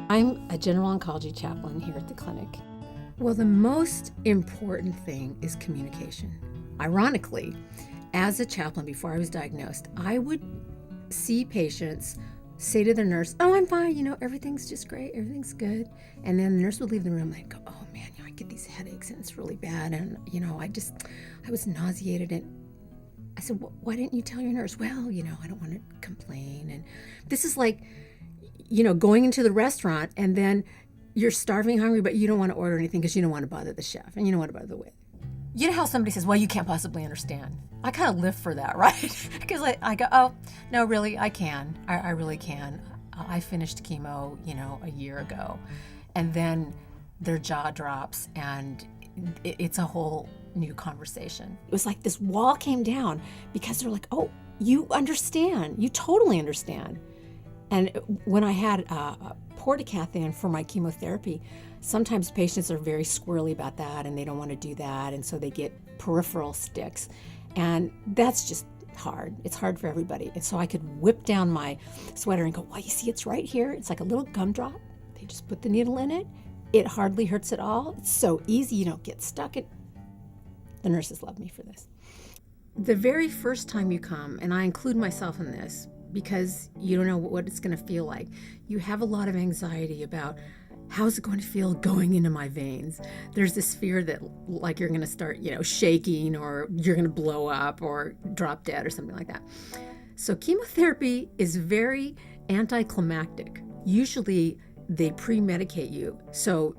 I'm a general oncology chaplain here at the clinic. Well, the most important thing is communication. Ironically, as a chaplain before I was diagnosed, I would see patients say to their nurse, "Oh, I'm fine, everything's just great, everything's good." And then the nurse would leave the room and they'd go, "Oh man, I get these headaches and it's really bad. And, I was nauseated." And I said, "Why didn't you tell your nurse?" "Well, I don't want to complain." And this is like, going into the restaurant and then you're starving hungry, but you don't want to order anything because you don't want to bother the chef and you don't want to bother the waiter. You know how somebody says, "Well, you can't possibly understand." I kind of live for that, right? Because I go, "Oh, no, really, I can. I really can." I finished chemo, a year ago. And then their jaw drops and it's a whole new conversation. It was like this wall came down because they're like, "Oh, you understand. You totally understand." And when I had a portacatheter for my chemotherapy, sometimes patients are very squirrely about that and they don't want to do that, and so they get peripheral sticks. And that's just hard. It's hard for everybody. And so I could whip down my sweater and go, "Well, you see, it's right here. It's like a little gumdrop. They just put the needle in it. It hardly hurts at all. It's so easy. You don't get stuck." The nurses love me for this. The very first time you come, and I include myself in this, because you don't know what it's going to feel like. You have a lot of anxiety about how's it going to feel going into my veins. There's this fear that like you're going to start, shaking, or you're going to blow up or drop dead or something like that. So chemotherapy is very anticlimactic. Usually they pre-medicate you. So,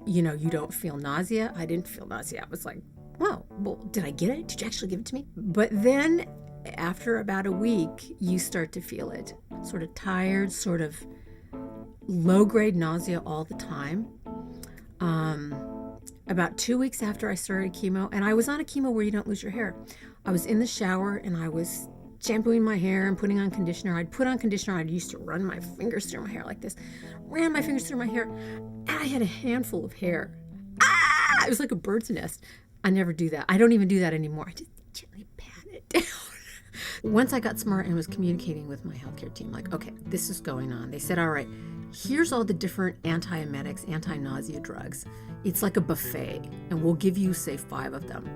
you don't feel nausea. I didn't feel nausea. I was like, "Well, did I get it? Did you actually give it to me?" But then after about a week, you start to feel it. Sort of tired, sort of low-grade nausea all the time. About 2 weeks after I started chemo, and I was on a chemo where you don't lose your hair, I was in the shower and I was shampooing my hair and putting on conditioner. I'd put on conditioner. I used to run my fingers through my hair like this. Ran my fingers through my hair, and I had a handful of hair. It was like a bird's nest. I never do that. I don't even do that anymore. I just gently pat it down. Once I got smart and was communicating with my healthcare team, like, okay, this is going on. They said, "All right, here's all the different antiemetics, anti-nausea drugs. It's like a buffet, and we'll give you, say, 5 of them.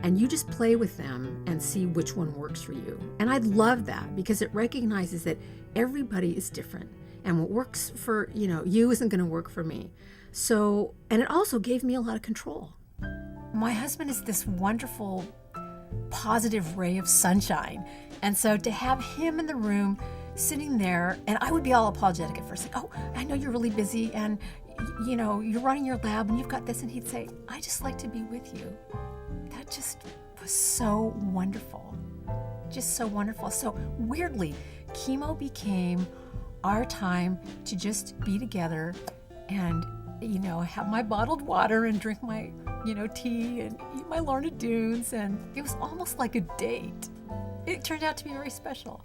And you just play with them and see which one works for you." And I love that because it recognizes that everybody is different. And what works for, you isn't going to work for me. So, and it also gave me a lot of control. My husband is this wonderful, positive ray of sunshine. And so to have him in the room sitting there, and I would be all apologetic at first, like, "Oh, I know you're really busy and you're running your lab and you've got this," and he'd say, "I just like to be with you." That just was so wonderful. Just so wonderful. So weirdly, chemo became our time to just be together and have my bottled water and drink my, tea and eat my Lorna Doones. And it was almost like a date. It turned out to be very special.